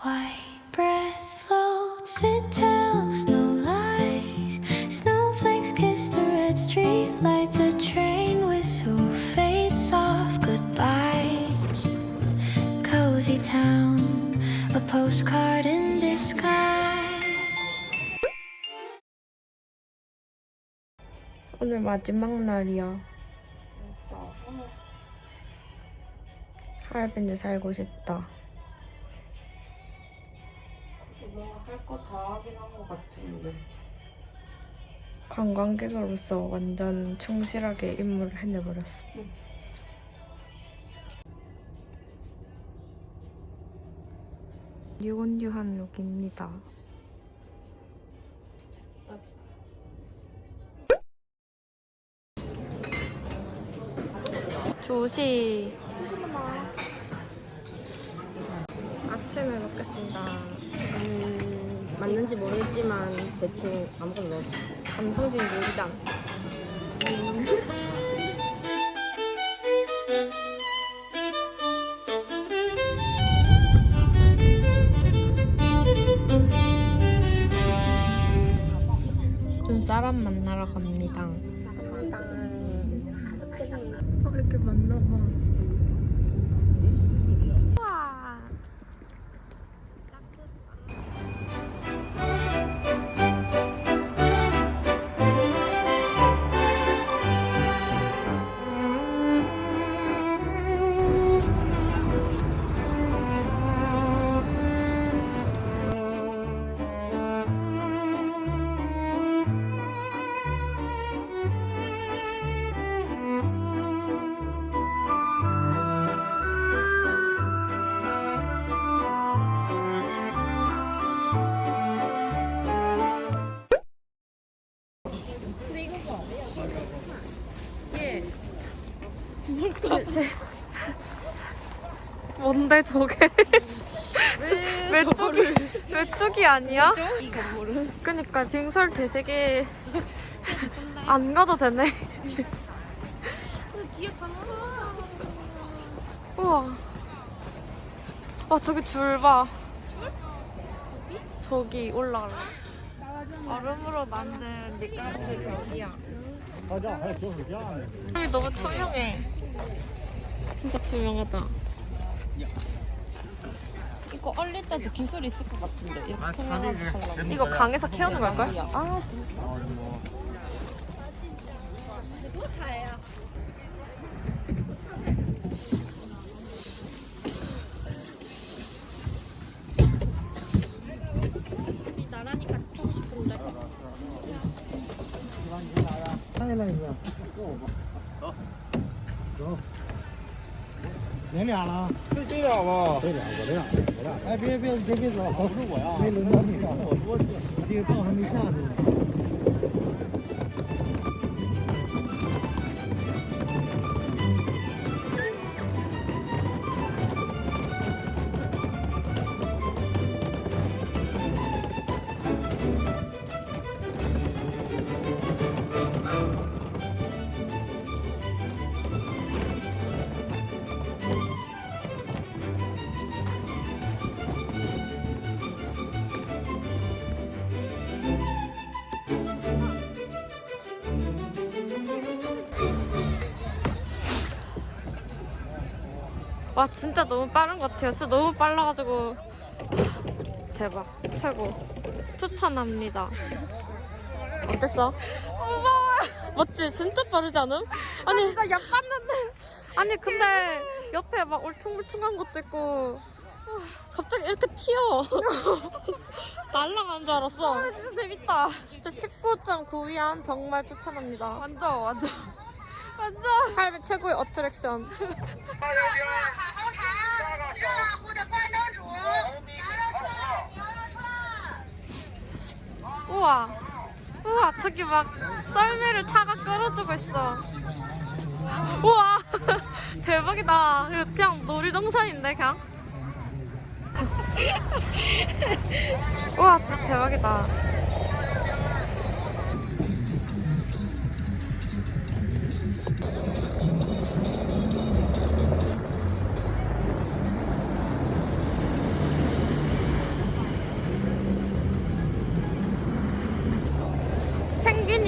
White breath floats, it tells no lies. Snowflakes kiss the red street lights. A train whistle fades off goodbyes. Cozy town, a postcard in disguise. 오늘 마지막 날이야. 하얼빈에 살고 싶다. 뭔가 할 거 다 하긴 한 것 같은데. 관광객으로서 완전 충실하게 임무를 해내버렸어. 뉴온뉴한 룩입니다. 조시. 아침에 먹겠습니다. 맞는지 모르겠지만 대충 아무거나 넣었어. 감성진 요리장. 눈사람 만나러 갑니다. 이렇게 만나봐. 우와. 뭔데 저게? 메뚜기 아니야? 이 건물은? 그니까 빙설 대세계 안 가도 되네. 뒤에 방어라. 우와. 아 저기 줄 봐. 줄? 저기 올라갈래. 얼음으로 만든 미끄럼틀 벽이야. 여기 너무 투명해. 진짜 투명하다. 이거 얼릴 때도 기술이 있을 것 같은데. 이렇게 투명하게 이거 강에서 캐오는 걸걸? 아 진짜. 나란히 같이 타고 싶은데. 连俩了，就这俩吧，这俩我这样，我俩。哎，别走，都是我呀，没轮到你，我说这个道还没下去呢。 와 진짜 너무 빠른 것 같아요. 진짜 너무 빨라가지고 대박 최고 추천합니다. 어땠어? 무서워. 맞지? 진짜 빠르지 않음? 아니 진짜 얕봤는데. 아니 근데 옆에 막 울퉁불퉁한 것도 있고 갑자기 이렇게 튀어. 날아가는 줄 알았어. 진짜 재밌다. 진짜 19.9위안 정말 추천합니다. 완전 하얼빈 최고의 어트랙션. 우와 저기 막 썰매를 타가 끌어주고 있어. 우와 대박이다. 이거 그냥 놀이동산인데 그냥. 우와 진짜 대박이다.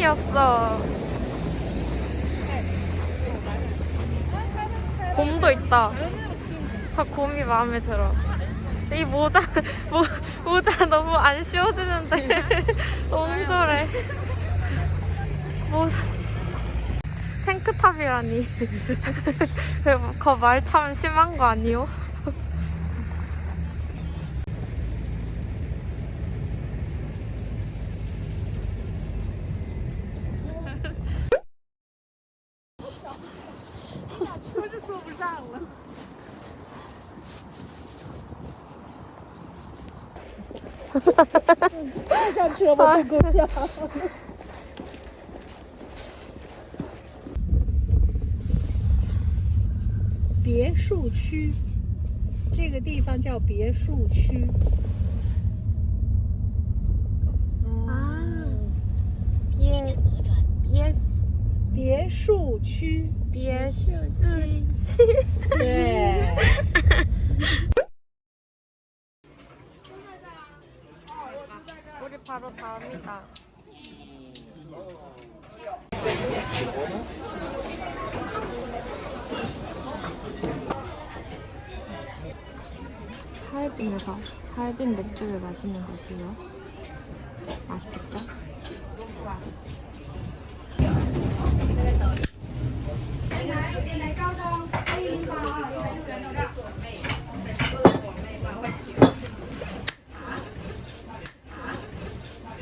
팬이었어. 곰도 있다. 저 곰이 마음에 들어. 이 모자 모자 너무 안 씌워지는데 옹졸해. 모자 탱크탑이라니. 그 말 참 심한 거 아니요? 아. 别墅区，这个地方叫别墅区。别墅区，别墅区。对。 우리 바로 다음이다. 하얼빈에서 하얼빈 맥주를 마시는 것이요. 맛있겠죠?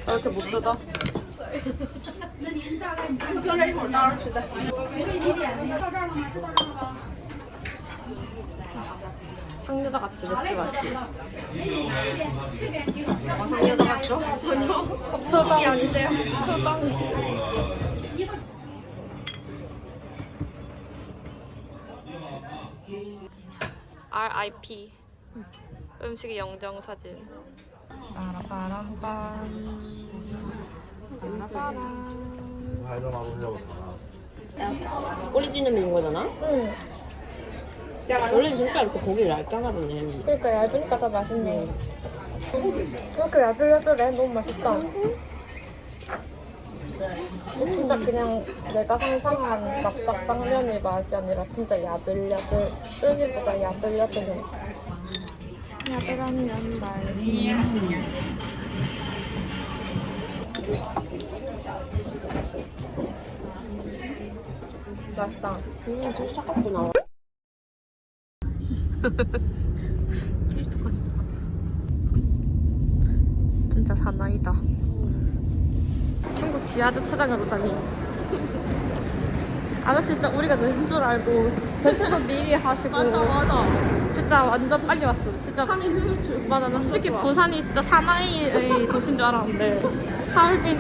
왜 이렇게 못 뜯어? 상여자 같이 맥주 마시기. 상여자 같죠? 전혀 표정이 아닌데요. 표정이. RIP 음식의 영정사진. 빠라빠람빰. 오리지널인 거잖아? 응. 원래 진짜 이렇게 고기를 얇게 하나 보네. 그러니까 얇으니까 더 맛있네. 이렇게 야들야들해. 너무 맛있다. 진짜 그냥 내가 상상한 납작 당면의 맛이 아니라 진짜 야들야들. 쫄기보다 야들야들해. 야들한 면발. 맛있다. 진짜 차갑구나. 캐릭터까지 똑같다. 진짜 사나이다. 중국 지하주차장으로 다니. 아저씨 진짜 우리가 늦은 줄 알고 벨트도 미리 하시고. 맞아. 진짜 완전 빨리 왔어. 진짜 산이 효율줄. 맞아. 나 솔직히 부산이 진짜 사나이의 도시인 줄 알았는데 하얼빈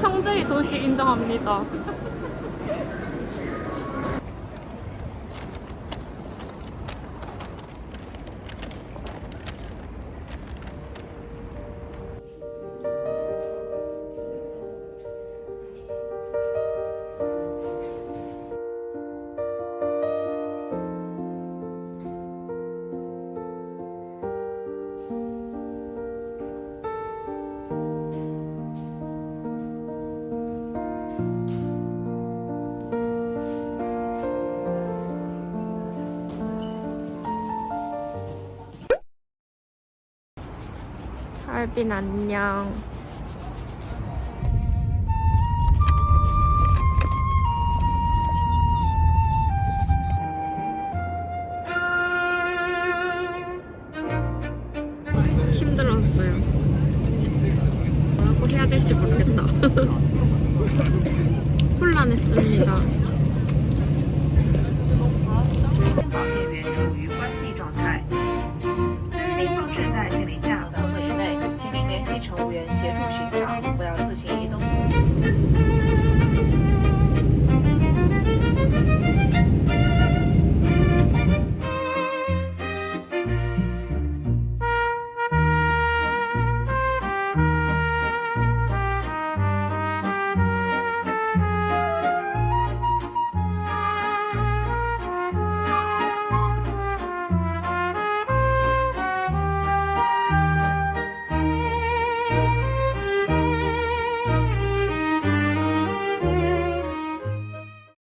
형제의 도시 인정합니다. 하얼빈 안녕. 힘들었어요. 뭐라고 해야 될지 모르겠다. 혼란했습니다. 保店员处于关闭状态。对于您放置在行李架或座椅内，请您联系乘务员协助寻找，不要自行移动。